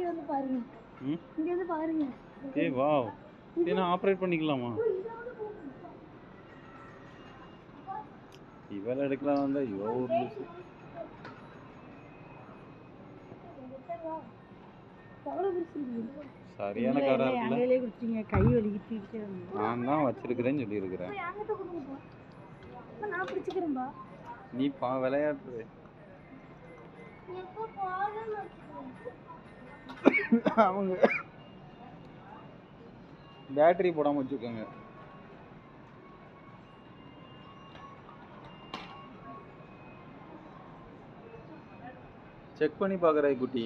வந்து பாருங்க. இங்க வந்து பாருங்க. ஏய் வாவ். இத ஆபரேட் பண்ணிக்கலாமா? இவள எடுக்கலாம் வந்தா இவ ஒரு லூசு. சரியான காரா இருக்குல்ல. அங்கேயே குடிச்சீங்க கை வலிக்கிட்டு. நான் தான் வச்சிருக்கிறேன்னு சொல்லி இருக்கிறேன். என்கிட்ட கொடுங்கப்பா. நான் பிடிச்சிக்கிறேன்பா. நீ விளையாடுற. அவங்க பேட்டரி போடாம வச்சிருக்காங்க. செக் பண்ணி பாக்குறேன் குட்டி.